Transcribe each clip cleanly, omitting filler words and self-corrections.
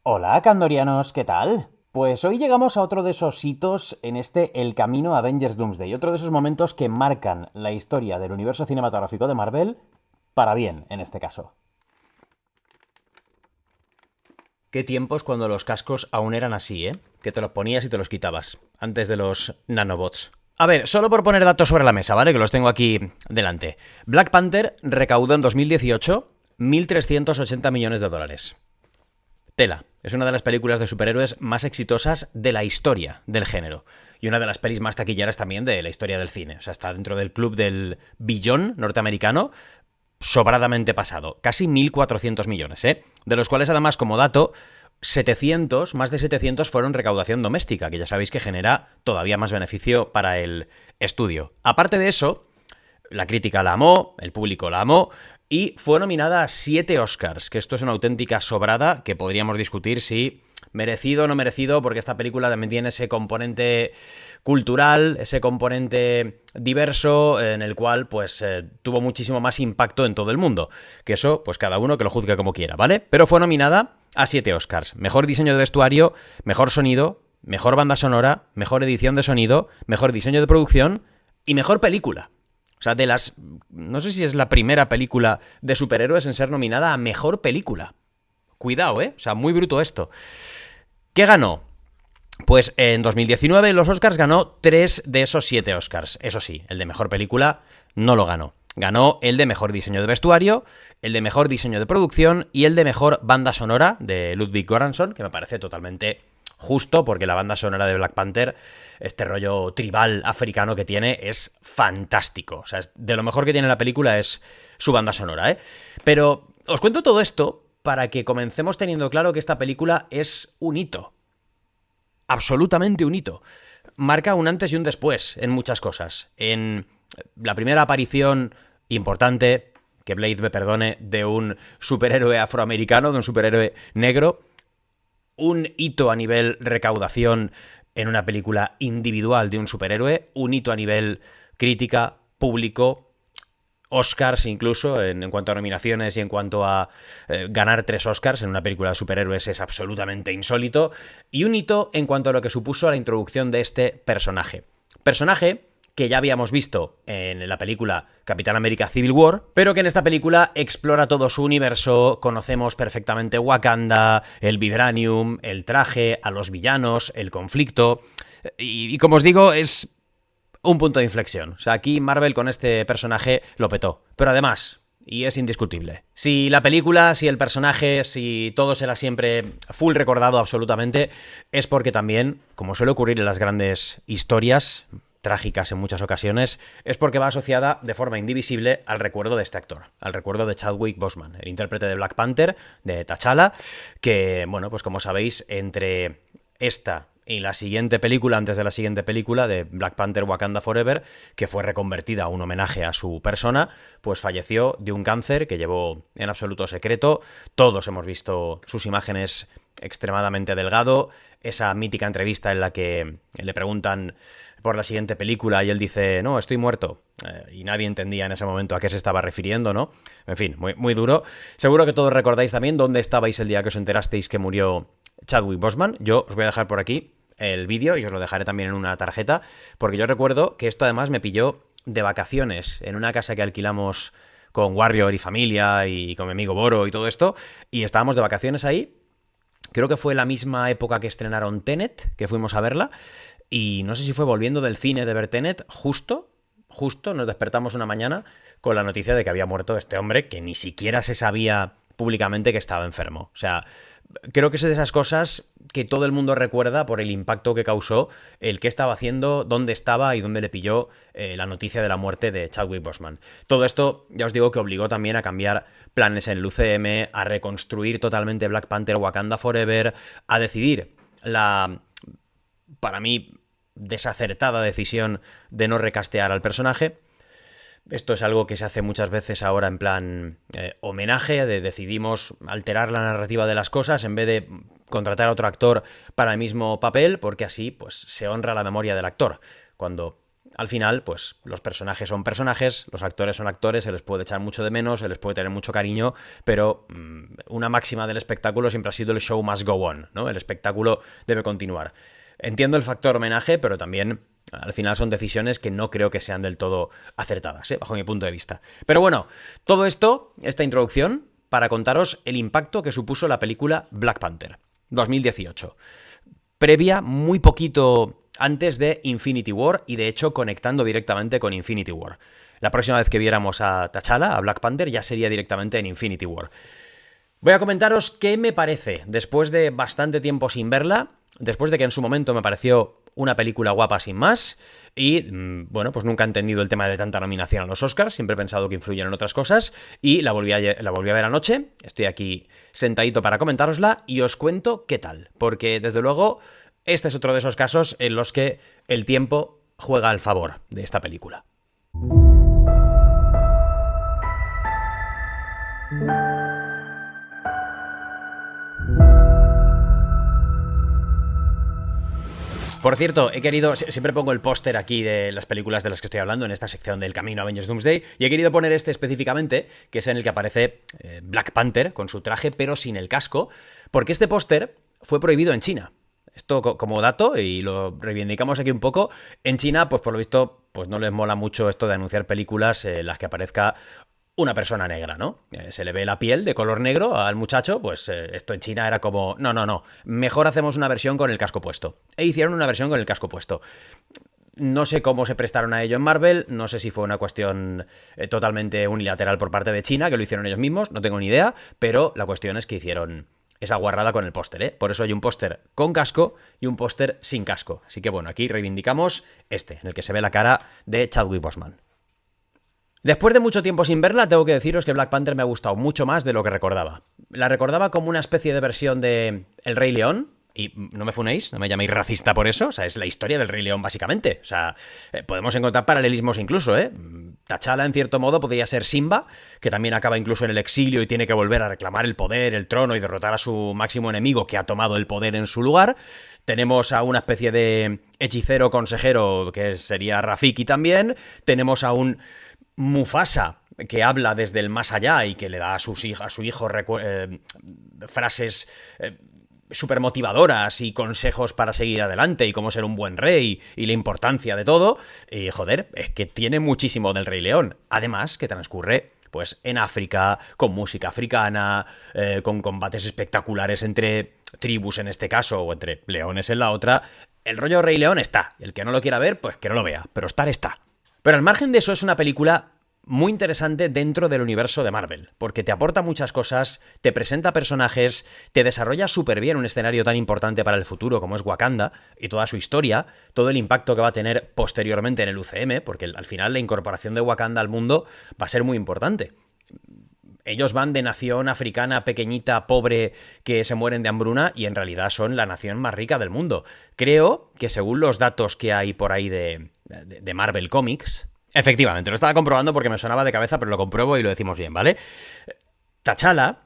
Hola, candorianos, ¿qué tal? Pues hoy llegamos a otro de esos hitos en El Camino a Avengers Doomsday, otro de esos momentos que marcan la historia del universo cinematográfico de Marvel, para bien, en este caso. Qué tiempos cuando los cascos aún eran así, ¿eh? Que te los ponías y te los quitabas, antes de los nanobots. A ver, solo por poner datos sobre la mesa, ¿vale? Que los tengo aquí delante. Black Panther recaudó en 2018 1.380 millones de dólares. Tela. Es una de las películas de superhéroes más exitosas de la historia del género. Y una de las pelis más taquilleras también de la historia del cine. O sea, está dentro del club del billón norteamericano, sobradamente pasado. Casi 1.400 millones, ¿eh? De los cuales, además, como dato, 700, más de 700 fueron recaudación doméstica, que ya sabéis que genera todavía más beneficio para el estudio. Aparte de eso, la crítica la amó, el público la amó, y fue nominada a 7 Oscars, que esto es una auténtica sobrada que podríamos discutir si merecido o no merecido, porque esta película también tiene ese componente cultural, ese componente diverso, en el cual pues tuvo muchísimo más impacto en todo el mundo. Que eso, pues cada uno que lo juzgue como quiera, ¿vale? Pero fue nominada a 7 Oscars. Mejor diseño de vestuario, mejor sonido, mejor banda sonora, mejor edición de sonido, mejor diseño de producción y mejor película. O sea, no sé si es la primera película de superhéroes en ser nominada a mejor película. Cuidado, ¿eh? O sea, muy bruto esto. ¿Qué ganó? Pues en 2019 los Oscars ganó 3 de esos 7 Oscars. Eso sí, el de mejor película no lo ganó. Ganó el de mejor diseño de vestuario, el de mejor diseño de producción y el de mejor banda sonora de Ludwig Göransson, que me parece totalmente justo porque la banda sonora de Black Panther, este rollo tribal africano que tiene, es fantástico. O sea, de lo mejor que tiene la película es su banda sonora, ¿eh? Pero os cuento todo esto para que comencemos teniendo claro que esta película es un hito. Absolutamente un hito. Marca un antes y un después en muchas cosas. En la primera aparición importante, que Blade me perdone, de un superhéroe afroamericano, de un superhéroe negro, un hito a nivel recaudación en una película individual de un superhéroe, un hito a nivel crítica, público, Oscars incluso, en cuanto a nominaciones y en cuanto a ganar 3 Oscars en una película de superhéroes es absolutamente insólito, y un hito en cuanto a lo que supuso la introducción de este personaje. Personaje que ya habíamos visto en la película Capitán América Civil War, pero que en esta película explora todo su universo, conocemos perfectamente Wakanda, el Vibranium, el traje, a los villanos, el conflicto, y como os digo, es un punto de inflexión. O sea, aquí Marvel con este personaje lo petó. Pero además, y es indiscutible, si la película, si el personaje, si todo será siempre full recordado absolutamente, es porque también, como suele ocurrir en las grandes historias, trágicas en muchas ocasiones, es porque va asociada de forma indivisible al recuerdo de este actor, al recuerdo de Chadwick Boseman, el intérprete de Black Panther, de T'Challa, que, bueno, pues como sabéis, entre esta y la siguiente película, antes de la siguiente película, de Black Panther Wakanda Forever, que fue reconvertida a un homenaje a su persona, pues falleció de un cáncer que llevó en absoluto secreto. Todos hemos visto sus imágenes extremadamente delgado, esa mítica entrevista en la que le preguntan por la siguiente película y él dice, no, estoy muerto. Y nadie entendía en ese momento a qué se estaba refiriendo, ¿no? En fin, muy, muy duro. Seguro que todos recordáis también dónde estabais el día que os enterasteis que murió Chadwick Boseman. Yo os voy a dejar por aquí el vídeo y os lo dejaré también en una tarjeta, porque yo recuerdo que esto además me pilló de vacaciones en una casa que alquilamos con Warrior y familia y con mi amigo Boro y todo esto, y estábamos de vacaciones ahí. Creo que fue la misma época que estrenaron Tenet, que fuimos a verla, y no sé si fue volviendo del cine de ver Tenet, justo nos despertamos una mañana con la noticia de que había muerto este hombre que ni siquiera se sabía públicamente que estaba enfermo. O sea, creo que es de esas cosas que todo el mundo recuerda por el impacto que causó el qué estaba haciendo, dónde estaba y dónde le pilló la noticia de la muerte de Chadwick Boseman. Todo esto, ya os digo, que obligó también a cambiar planes en el UCM, a reconstruir totalmente Black Panther Wakanda Forever, a decidir la, para mí, desacertada decisión de no recastear al personaje. Esto es algo que se hace muchas veces ahora en plan homenaje, decidimos alterar la narrativa de las cosas en vez de contratar a otro actor para el mismo papel, porque así pues se honra la memoria del actor. Cuando al final, pues los personajes son personajes, los actores son actores, se les puede echar mucho de menos, se les puede tener mucho cariño, pero una máxima del espectáculo siempre ha sido el show must go on, ¿no? El espectáculo debe continuar. Entiendo el factor homenaje, pero también al final son decisiones que no creo que sean del todo acertadas, bajo mi punto de vista. Pero bueno, todo esto, esta introducción, para contaros el impacto que supuso la película Black Panther, 2018. Previa, muy poquito antes de Infinity War, y de hecho conectando directamente con Infinity War. La próxima vez que viéramos a T'Challa, a Black Panther, ya sería directamente en Infinity War. Voy a comentaros qué me parece, después de bastante tiempo sin verla, después de que en su momento me pareció una película guapa sin más, y bueno, pues nunca he entendido el tema de tanta nominación a los Oscars, siempre he pensado que influyen en otras cosas, y la volví a ver anoche, estoy aquí sentadito para comentárosla, y os cuento qué tal, porque desde luego este es otro de esos casos en los que el tiempo juega al favor de esta película. Por cierto, siempre pongo el póster aquí de las películas de las que estoy hablando en esta sección del Camino a Avengers Doomsday, y he querido poner este específicamente, que es en el que aparece Black Panther con su traje pero sin el casco, porque este póster fue prohibido en China. Esto como dato, y lo reivindicamos aquí un poco, en China, pues por lo visto, pues no les mola mucho esto de anunciar películas en las que aparezca una persona negra, ¿no? Se le ve la piel de color negro al muchacho, pues esto en China era como, no, mejor hacemos una versión con el casco puesto. E hicieron una versión con el casco puesto. No sé cómo se prestaron a ello en Marvel, no sé si fue una cuestión totalmente unilateral por parte de China, que lo hicieron ellos mismos, no tengo ni idea, pero la cuestión es que hicieron esa guarrada con el póster, ¿eh? Por eso hay un póster con casco y un póster sin casco. Así que bueno, aquí reivindicamos en el que se ve la cara de Chadwick Boseman. Después de mucho tiempo sin verla, tengo que deciros que Black Panther me ha gustado mucho más de lo que recordaba. La recordaba como una especie de versión de El Rey León, y no me funéis, no me llaméis racista por eso, o sea, es la historia del Rey León básicamente. O sea, podemos encontrar paralelismos incluso, ¿eh? T'Challa, en cierto modo, podría ser Simba, que también acaba incluso en el exilio y tiene que volver a reclamar el poder, el trono y derrotar a su máximo enemigo que ha tomado el poder en su lugar. Tenemos a una especie de hechicero consejero que sería Rafiki también. Tenemos a un Mufasa, que habla desde el más allá y que le da a su hijo frases súper motivadoras y consejos para seguir adelante y cómo ser un buen rey y la importancia de todo. Y joder, es que tiene muchísimo del Rey León. Además, que transcurre pues en África, con música africana, con combates espectaculares entre tribus en este caso, o entre leones en la otra. El rollo Rey León está. El que no lo quiera ver, pues que no lo vea. Pero está. Pero al margen de eso, es una película muy interesante dentro del universo de Marvel, porque te aporta muchas cosas, te presenta personajes, te desarrolla súper bien un escenario tan importante para el futuro como es Wakanda, y toda su historia, todo el impacto que va a tener posteriormente en el UCM, porque al final la incorporación de Wakanda al mundo va a ser muy importante. Ellos van de nación africana pequeñita, pobre, que se mueren de hambruna, y en realidad son la nación más rica del mundo. Creo que según los datos que hay por ahí de Marvel Comics, efectivamente, lo estaba comprobando porque me sonaba de cabeza, pero lo compruebo y lo decimos bien, ¿vale? T'Challa,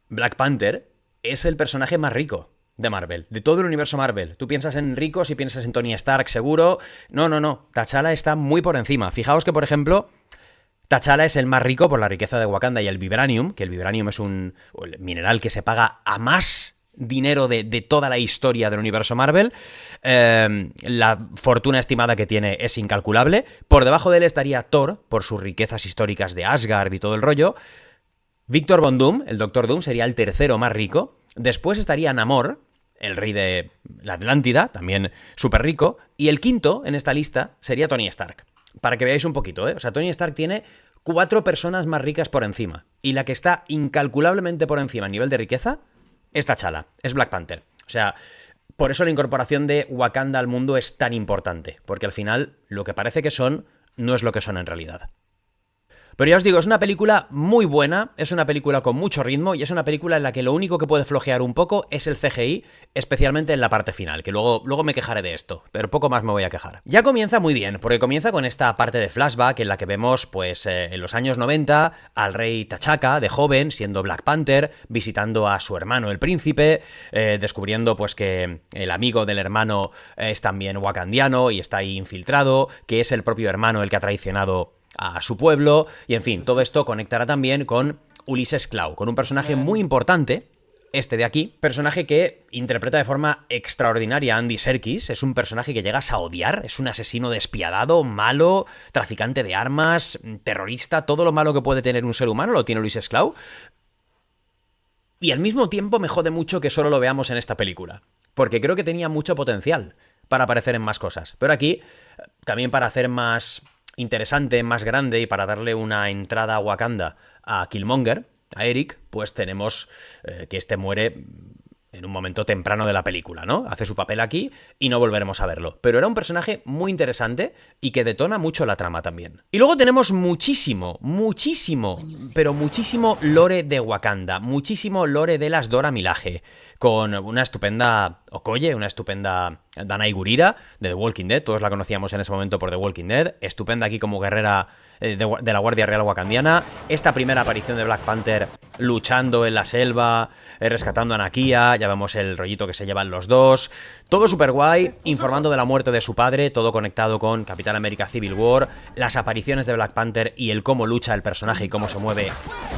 Black Panther, es el personaje más rico de Marvel, de todo el universo Marvel. Tú piensas en ricos y piensas en Tony Stark, seguro. No. T'Challa está muy por encima. Fijaos que, por ejemplo, T'Challa es el más rico por la riqueza de Wakanda y el vibranium, que el vibranium es un mineral que se paga a más dinero de toda la historia del universo Marvel. La fortuna estimada que tiene es incalculable. Por debajo de él estaría Thor, por sus riquezas históricas de Asgard y todo el rollo. Victor Von Doom, el Doctor Doom, sería el tercero más rico. Después estaría Namor, el rey de la Atlántida, también súper rico. Y el quinto en esta lista sería Tony Stark. Para que veáis un poquito, ¿eh? O sea, Tony Stark tiene 4 personas más ricas por encima. Y la que está incalculablemente por encima a nivel de riqueza es T'Challa, es Black Panther. O sea, por eso la incorporación de Wakanda al mundo es tan importante. Porque al final, lo que parece que son, no es lo que son en realidad. Pero ya os digo, es una película muy buena, es una película con mucho ritmo y es una película en la que lo único que puede flojear un poco es el CGI, especialmente en la parte final, que luego me quejaré de esto, pero poco más me voy a quejar. Ya comienza muy bien, porque comienza con esta parte de flashback en la que vemos, pues, en los años 90, al rey T'Chaka, de joven, siendo Black Panther, visitando a su hermano el príncipe, descubriendo, pues, que el amigo del hermano es también wakandiano y está ahí infiltrado, que es el propio hermano el que ha traicionado a su pueblo, y en fin, todo esto conectará también con Ulysses Klaue, con un personaje muy importante, este de aquí, personaje que interpreta de forma extraordinaria a Andy Serkis, es un personaje que llegas a odiar, es un asesino despiadado, malo, traficante de armas, terrorista, todo lo malo que puede tener un ser humano lo tiene Ulysses Klaue, y al mismo tiempo me jode mucho que solo lo veamos en esta película, porque creo que tenía mucho potencial para aparecer en más cosas, pero aquí, también para hacer más interesante, más grande y para darle una entrada a Wakanda a Killmonger, a Eric, pues tenemos que este muere en un momento temprano de la película, ¿no? Hace su papel aquí y no volveremos a verlo. Pero era un personaje muy interesante y que detona mucho la trama también. Y luego tenemos muchísimo lore de Wakanda, muchísimo lore de las Dora Milaje, con una estupenda Okoye, una estupenda Danai Gurira de The Walking Dead, todos la conocíamos en ese momento por The Walking Dead, estupenda aquí como guerrera de la Guardia Real Wakandiana, esta primera aparición de Black Panther luchando en la selva, rescatando a Nakia, ya vemos el rollito que se llevan los dos, todo súper guay, informando de la muerte de su padre, todo conectado con Capitán América Civil War, las apariciones de Black Panther y el cómo lucha el personaje y cómo se mueve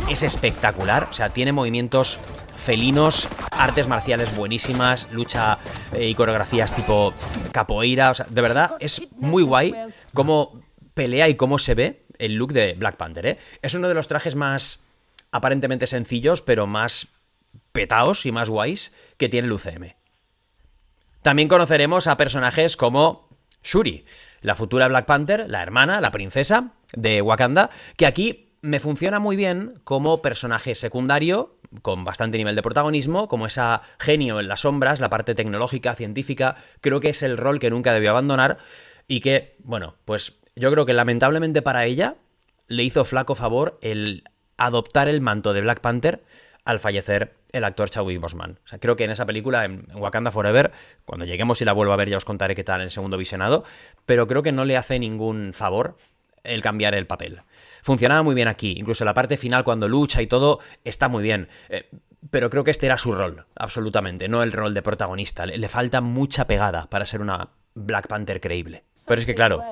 es espectacular, o sea, tiene movimientos felinos, artes marciales buenísimas, lucha y coreografías tipo capoeira, o sea, de verdad es muy guay cómo pelea y cómo se ve el look de Black Panther, ¿eh? Es uno de los trajes más aparentemente sencillos, pero más petaos y más guays que tiene el UCM. También conoceremos a personajes como Shuri, la futura Black Panther, la hermana, la princesa de Wakanda, que aquí me funciona muy bien como personaje secundario, con bastante nivel de protagonismo, como esa genio en las sombras, la parte tecnológica, científica, creo que es el rol que nunca debió abandonar y que, bueno, pues yo creo que lamentablemente para ella le hizo flaco favor el adoptar el manto de Black Panther al fallecer el actor Chadwick Boseman. O sea, creo que en esa película, en Wakanda Forever, cuando lleguemos y la vuelva a ver ya os contaré qué tal en el segundo visionado, pero creo que no le hace ningún favor el cambiar el papel. Funcionaba muy bien aquí, incluso la parte final cuando lucha y todo está muy bien, pero creo que este era su rol, absolutamente, no el rol de protagonista. Le falta mucha pegada para ser una Black Panther creíble. Pero es que claro,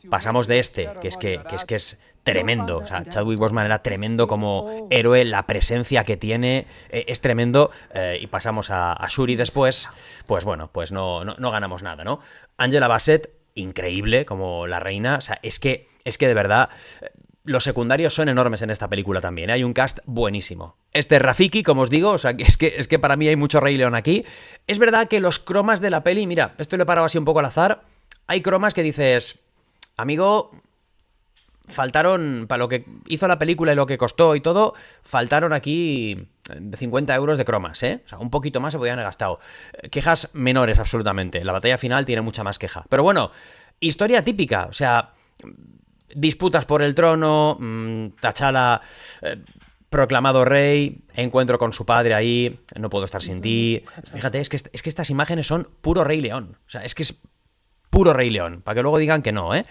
pasamos de este, que es tremendo, o sea, Chadwick Boseman era tremendo como héroe, la presencia que tiene es tremendo, y pasamos a Shuri después, pues bueno, pues no ganamos nada, ¿no? Angela Bassett, increíble como la reina, o sea, es que de verdad los secundarios son enormes en esta película también, ¿eh? Hay un cast buenísimo. Este Rafiki, como os digo, o sea, es que para mí hay mucho Rey León aquí. Es verdad que los cromas de la peli, mira, esto lo he parado así un poco al azar, hay cromas que dices, amigo, faltaron, para lo que hizo la película y lo que costó y todo, faltaron aquí 50 euros de cromas, ¿eh? O sea, un poquito más se podían haber gastado. Quejas menores, absolutamente. La batalla final tiene mucha más queja. Pero bueno, historia típica, o sea, disputas por el trono, T'Challa proclamado rey, encuentro con su padre ahí, no puedo estar sin ti. Fíjate, es que estas imágenes son puro Rey León. O sea, es que es puro Rey León, para que luego digan que no, ¿eh?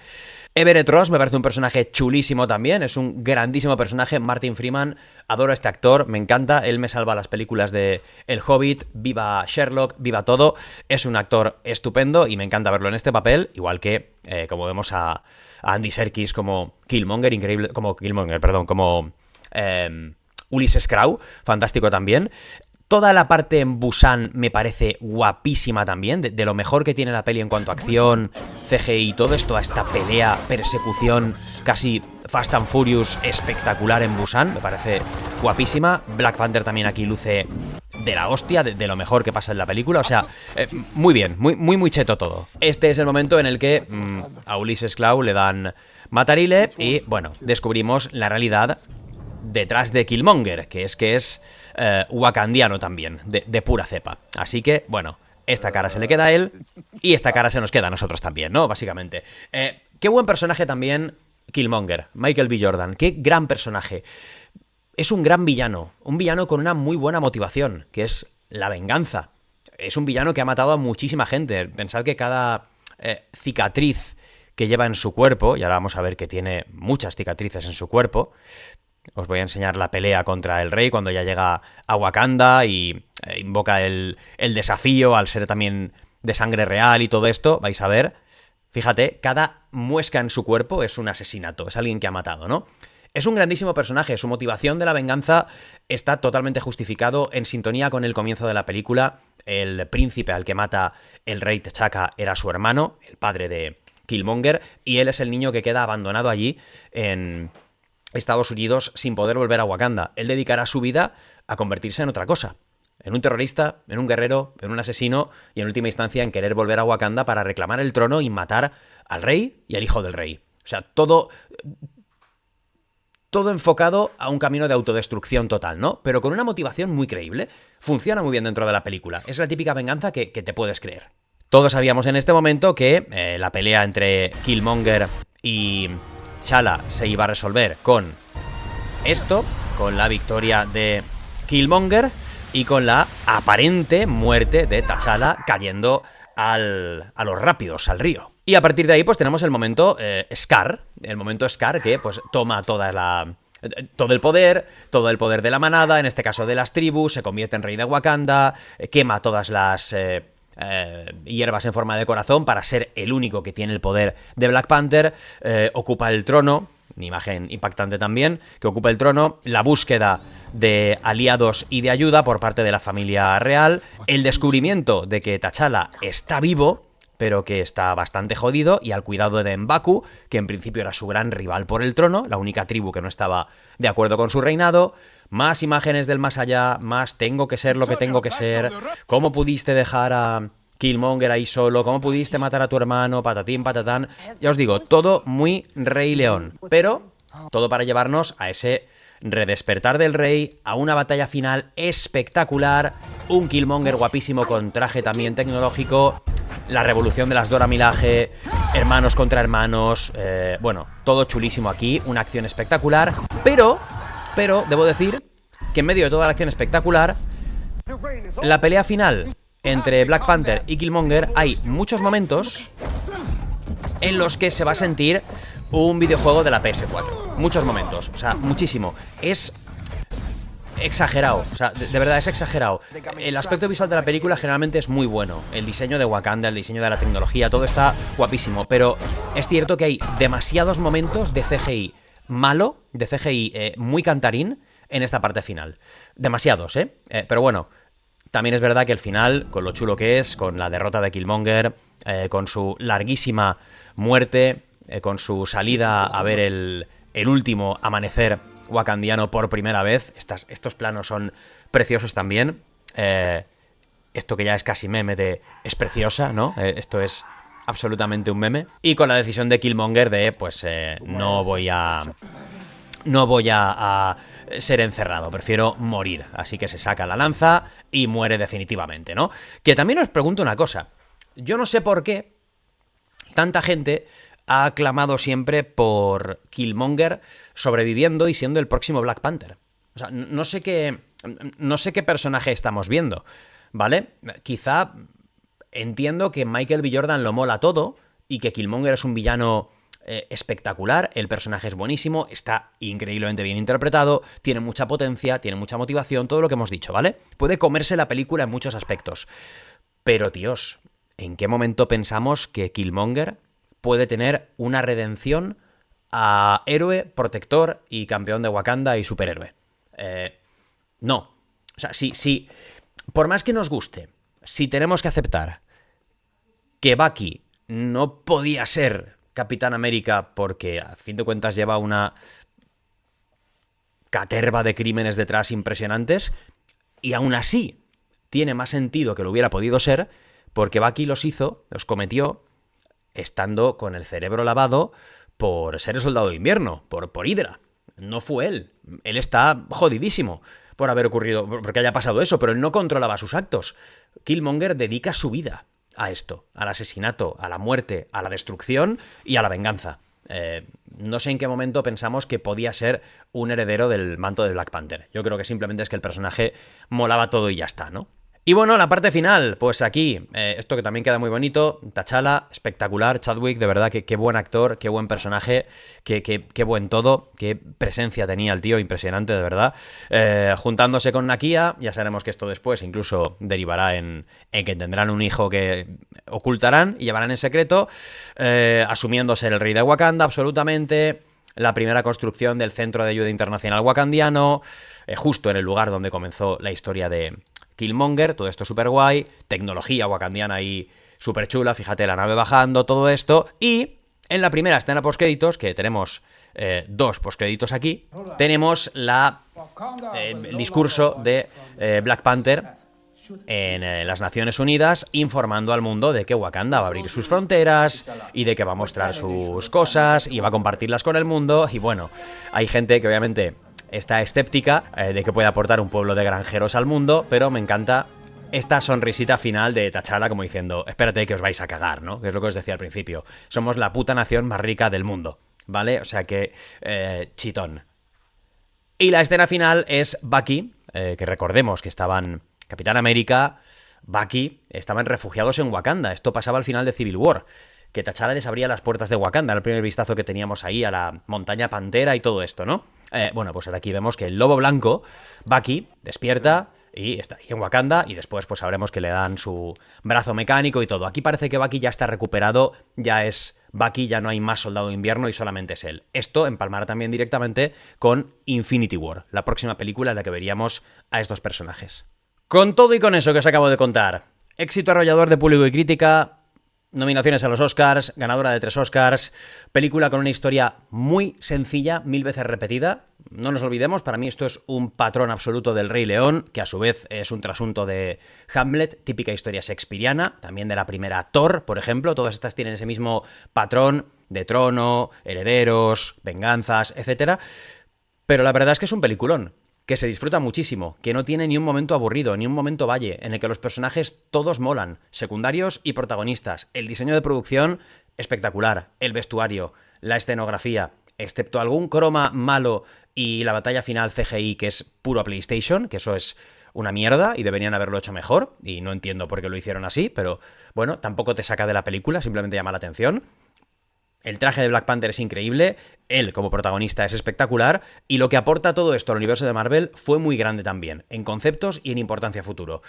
Everett Ross me parece un personaje chulísimo también, es un grandísimo personaje. Martin Freeman, adoro a este actor, me encanta, él me salva las películas de El Hobbit, viva Sherlock, viva todo, es un actor estupendo y me encanta verlo en este papel, igual que, como vemos a Andy Serkis como Killmonger, increíble, como Ulysses Klaue, fantástico también. Toda la parte en Busan me parece guapísima también, de lo mejor que tiene la peli en cuanto a acción, CGI y todo esto, a esta pelea, persecución, casi Fast and Furious espectacular en Busan, me parece guapísima. Black Panther también aquí luce de la hostia, de lo mejor que pasa en la película, o sea, muy bien, muy cheto todo. Este es el momento en el que a Ulysses Klaue le dan Matarile y, bueno, descubrimos la realidad detrás de Killmonger, que es wakandiano también, de pura cepa. Así que, bueno, esta cara se le queda a él y esta cara se nos queda a nosotros también, ¿no? Básicamente. Qué buen personaje también Killmonger, Michael B. Jordan. Qué gran personaje. Es un gran villano, un villano con una muy buena motivación, que es la venganza. Es un villano que ha matado a muchísima gente. Pensad que cada cicatriz que lleva en su cuerpo, y ahora vamos a ver que tiene muchas cicatrices en su cuerpo. Os voy a enseñar la pelea contra el rey cuando ya llega a Wakanda y invoca el desafío al ser también de sangre real y todo esto. Vais a ver, fíjate, cada muesca en su cuerpo es un asesinato, es alguien que ha matado, ¿no? Es un grandísimo personaje, su motivación de la venganza está totalmente justificado, en sintonía con el comienzo de la película. El príncipe al que mata el rey T'Chaka era su hermano, el padre de Killmonger, y él es el niño que queda abandonado allí en Estados Unidos sin poder volver a Wakanda. Él dedicará su vida a convertirse en otra cosa, en un terrorista, en un guerrero, en un asesino y en última instancia en querer volver a Wakanda para reclamar el trono y matar al rey y al hijo del rey. O sea, todo enfocado a un camino de autodestrucción total, ¿no? Pero con una motivación muy creíble. Funciona muy bien dentro de la película. Es la típica venganza que te puedes creer. Todos sabíamos en este momento que la pelea entre Killmonger y T'Challa se iba a resolver con esto, con la victoria de Killmonger y con la aparente muerte de T'Challa cayendo a los rápidos, al río. Y a partir de ahí pues tenemos el momento Scar que pues toma todo el poder de la manada, en este caso de las tribus, se convierte en rey de Wakanda, quema todas las hierbas en forma de corazón para ser el único que tiene el poder de Black Panther, ocupa el trono, una imagen impactante también, que ocupa el trono, la búsqueda de aliados y de ayuda por parte de la familia real, el descubrimiento de que T'Challa está vivo, pero que está bastante jodido, y al cuidado de M'Baku, que en principio era su gran rival por el trono, la única tribu que no estaba de acuerdo con su reinado. Más imágenes del más allá, más tengo que ser lo que tengo que ser, cómo pudiste dejar a Killmonger ahí solo, cómo pudiste matar a tu hermano, patatín, patatán. Ya os digo, todo muy Rey León, pero todo para llevarnos a ese redespertar del rey, a una batalla final espectacular, un Killmonger guapísimo con traje también tecnológico, la revolución de las Dora Milaje, hermanos contra hermanos, bueno, todo chulísimo aquí, una acción espectacular, pero debo decir que en medio de toda la acción espectacular, la pelea final entre Black Panther y Killmonger, hay muchos momentos en los que se va a sentir un videojuego de la PS4. Muchos momentos, o sea, muchísimo. Es exagerado, o sea, de verdad es exagerado. El aspecto visual de la película generalmente es muy bueno. El diseño de Wakanda, el diseño de la tecnología, todo está guapísimo. Pero es cierto que hay demasiados momentos de CGI malo, de CGI muy cantarín en esta parte final. Demasiados, pero bueno, también es verdad que el final, con lo chulo que es, con la derrota de Killmonger, con su larguísima muerte, con su salida a ver el último amanecer wakandiano por primera vez. Estos planos son preciosos también. Esto que ya es casi meme de es preciosa, ¿no? Esto es absolutamente un meme. Y con la decisión de Killmonger de, pues, no voy a ser encerrado, prefiero morir. Así que se saca la lanza y muere definitivamente, ¿no? Que también os pregunto una cosa. Yo no sé por qué tanta gente ha clamado siempre por Killmonger sobreviviendo y siendo el próximo Black Panther. O sea, no sé qué personaje estamos viendo, ¿vale? Quizá entiendo que Michael B. Jordan lo mola todo y que Killmonger es un villano espectacular, el personaje es buenísimo, está increíblemente bien interpretado, tiene mucha potencia, tiene mucha motivación, todo lo que hemos dicho, ¿vale? Puede comerse la película en muchos aspectos. Pero, tíos, ¿en qué momento pensamos que Killmonger puede tener una redención a héroe, protector y campeón de Wakanda y superhéroe? No. O sea, si por más que nos guste, si tenemos que aceptar que Bucky no podía ser Capitán América porque a fin de cuentas lleva una caterva de crímenes detrás impresionantes, y aún así tiene más sentido que lo hubiera podido ser, porque Bucky los cometió estando con el cerebro lavado por ser el soldado de invierno, por Hydra. No fue él. Él está jodidísimo por haber ocurrido, porque haya pasado eso, pero él no controlaba sus actos. Killmonger dedica su vida a esto, al asesinato, a la muerte, a la destrucción y a la venganza. no sé en qué momento pensamos que podía ser un heredero del manto de Black Panther. Yo creo que simplemente es que el personaje molaba todo y ya está, ¿no? Y bueno, la parte final, pues aquí, esto que también queda muy bonito, T'Challa, espectacular, Chadwick, de verdad, que qué buen actor, qué buen personaje, qué buen todo, qué presencia tenía el tío, impresionante, de verdad. Juntándose con Nakia, ya sabemos que esto después incluso derivará en que tendrán un hijo que ocultarán y llevarán en secreto, asumiendo ser el rey de Wakanda, absolutamente. La primera construcción del Centro de Ayuda Internacional Wakandiano, justo en el lugar donde comenzó la historia de Killmonger, todo esto súper guay, tecnología wakandiana ahí súper chula, fíjate la nave bajando, todo esto, y en la primera escena postcréditos, que tenemos dos postcréditos aquí, tenemos el discurso de Black Panther en las Naciones Unidas, informando al mundo de que Wakanda va a abrir sus fronteras y de que va a mostrar sus cosas y va a compartirlas con el mundo. Y bueno, hay gente que obviamente está escéptica de que puede aportar un pueblo de granjeros al mundo, pero me encanta esta sonrisita final de T'Challa como diciendo, espérate que os vais a cagar, ¿no? Que es lo que os decía al principio. Somos la puta nación más rica del mundo, ¿vale? O sea que, chitón. Y la escena final es Bucky, que recordemos que estaban Capitán América, Bucky, estaban refugiados en Wakanda. Esto pasaba al final de Civil War. Que T'Challa les abría las puertas de Wakanda, el primer vistazo que teníamos ahí a la montaña Pantera y todo esto, ¿no? Bueno, pues ahora aquí vemos que el lobo blanco, Bucky, despierta y está ahí en Wakanda y después pues sabremos que le dan su brazo mecánico y todo. Aquí parece que Bucky ya está recuperado, ya es Bucky, ya no hay más soldado de invierno y solamente es él. Esto empalmará también directamente con Infinity War, la próxima película en la que veríamos a estos personajes. Con todo y con eso que os acabo de contar, éxito arrollador de público y crítica, nominaciones a los Oscars, ganadora de 3 Oscars, película con una historia muy sencilla, 1000 veces repetida. No nos olvidemos, para mí esto es un patrón absoluto del Rey León, que a su vez es un trasunto de Hamlet, típica historia shakespeariana, también de la primera Thor, por ejemplo. Todas estas tienen ese mismo patrón de trono, herederos, venganzas, etc. Pero la verdad es que es un peliculón, que se disfruta muchísimo, que no tiene ni un momento aburrido, ni un momento valle, en el que los personajes todos molan, secundarios y protagonistas. El diseño de producción, espectacular. El vestuario, la escenografía, excepto algún croma malo y la batalla final CGI, que es puro PlayStation, que eso es una mierda y deberían haberlo hecho mejor, y no entiendo por qué lo hicieron así, pero bueno, tampoco te saca de la película, simplemente llama la atención. El traje de Black Panther es increíble, él como protagonista es espectacular, y lo que aporta todo esto al universo de Marvel fue muy grande también, en conceptos y en importancia futuro.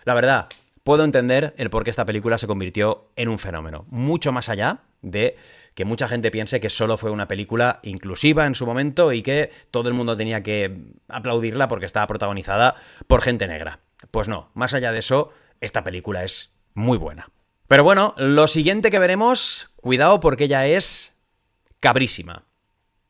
La verdad, puedo entender el por qué esta película se convirtió en un fenómeno, mucho más allá de que mucha gente piense que solo fue una película inclusiva en su momento y que todo el mundo tenía que aplaudirla porque estaba protagonizada por gente negra. Pues no, más allá de eso, esta película es muy buena. Pero bueno, lo siguiente que veremos, cuidado porque ya es cabrísima.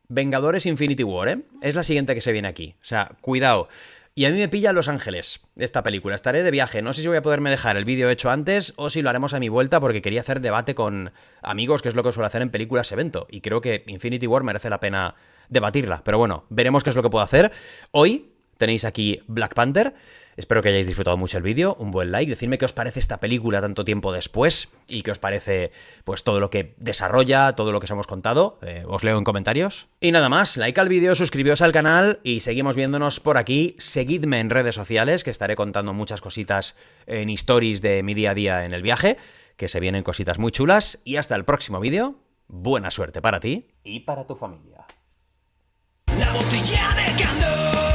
Vengadores Infinity War, ¿eh? Es la siguiente que se viene aquí. O sea, cuidado. Y a mí me pilla Los Ángeles esta película. Estaré de viaje. No sé si voy a poderme dejar el vídeo hecho antes o si lo haremos a mi vuelta porque quería hacer debate con amigos, que es lo que suelo hacer en películas evento. Y creo que Infinity War merece la pena debatirla. Pero bueno, veremos qué es lo que puedo hacer. Hoy tenéis aquí Black Panther. Espero que hayáis disfrutado mucho el vídeo, un buen like, decidme qué os parece esta película tanto tiempo después y qué os parece pues todo lo que desarrolla, todo lo que os hemos contado, os leo en comentarios. Y nada más, like al vídeo, suscribíos al canal y seguimos viéndonos por aquí. Seguidme en redes sociales, que estaré contando muchas cositas en stories de mi día a día en el viaje, que se vienen cositas muy chulas. Y hasta el próximo vídeo, buena suerte para ti y para tu familia. La botella de Candor.